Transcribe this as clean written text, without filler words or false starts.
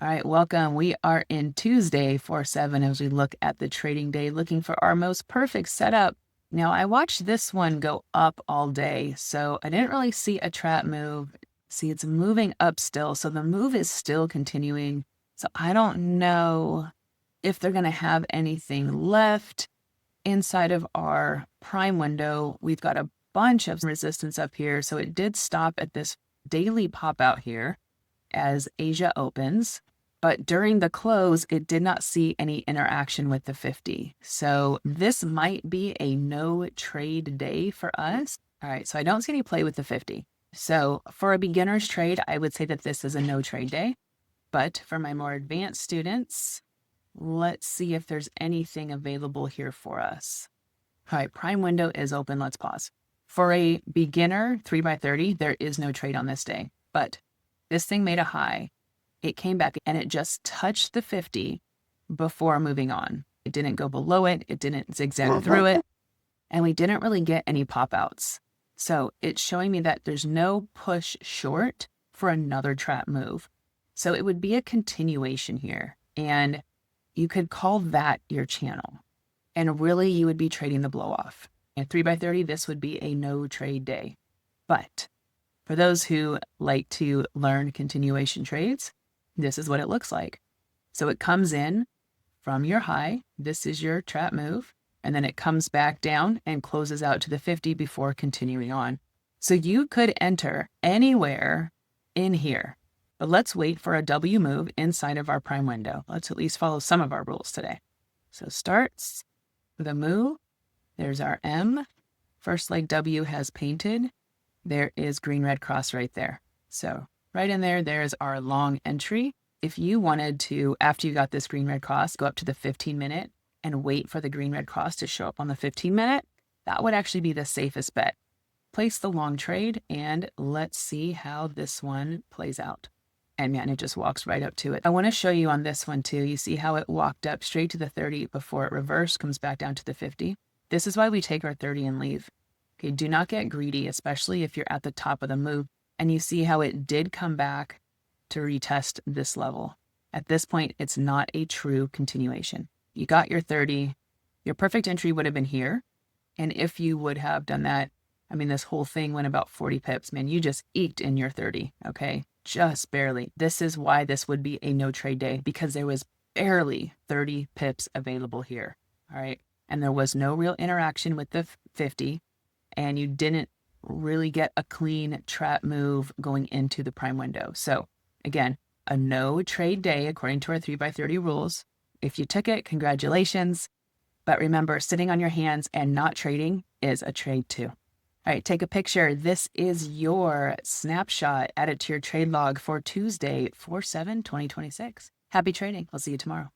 All right, welcome. We are in Tuesday 4/7 as we look at the trading day, looking for our most perfect setup. Now, I watched this one go up all day, so I didn't really see a trap move. See, it's moving up still, so the move is still continuing. So I don't know if they're going to have anything left inside of our prime window. We've got a bunch of resistance up here, so it did stop at this daily pop out here as Asia opens. But during the close, it did not see any interaction with the 50. So this might be a no trade day for us. All right, so I don't see any play with the 50. So for a beginner's trade, I would say that this is a no trade day. But for my more advanced students, let's see if there's anything available here for us. All right, prime window is open. Let's pause. For a beginner 3x30, there is no trade on this day. But this thing made a high. It came back and it just touched the 50 before moving on. It didn't go below it. It didn't zigzag through it. And we didn't really get any pop outs. So it's showing me that there's no push short for another trap move. So it would be a continuation here. And you could call that your channel. And really, you would be trading the blow off. At 3x30, this would be a no trade day. But for those who like to learn continuation trades, this is what it looks like. So it comes in from your high. This is your trap move. And then it comes back down and closes out to the 50 before continuing on. So you could enter anywhere in here. But let's wait for a W move inside of our prime window. Let's at least follow some of our rules today. So starts with a move. There's our M. First leg W has painted. There is green-red cross right there. So right in there, there's our long entry. If you wanted to, after you got this green-red cross, go up to the 15-minute and wait for the green-red cross to show up on the 15-minute, that would actually be the safest bet. Place the long trade, and let's see how this one plays out. And man, it just walks right up to it. I want to show you on this one too. You see how it walked up straight to the 30 before it reversed, comes back down to the 50. This is why we take our 30 and leave. Okay, do not get greedy, especially if you're at the top of the move. And you see how it did come back to retest this level. At this point, it's not a true continuation. You got your 30. Your perfect entry would have been here. And if you would have done that, I mean, this whole thing went about 40 pips. Man, you just eked in your 30, okay? Just barely. This is why this would be a no trade day, because there was barely 30 pips available here, all right? And there was no real interaction with the 50, and you didn't really get a clean trap move going into the prime window. So again, a no trade day according to our 3x30 rules. If you took it, congratulations. But remember, sitting on your hands and not trading is a trade too. All right, take a picture. This is your snapshot. Add it to your trade log for Tuesday, 4/7/2026. Happy trading. I'll see you tomorrow.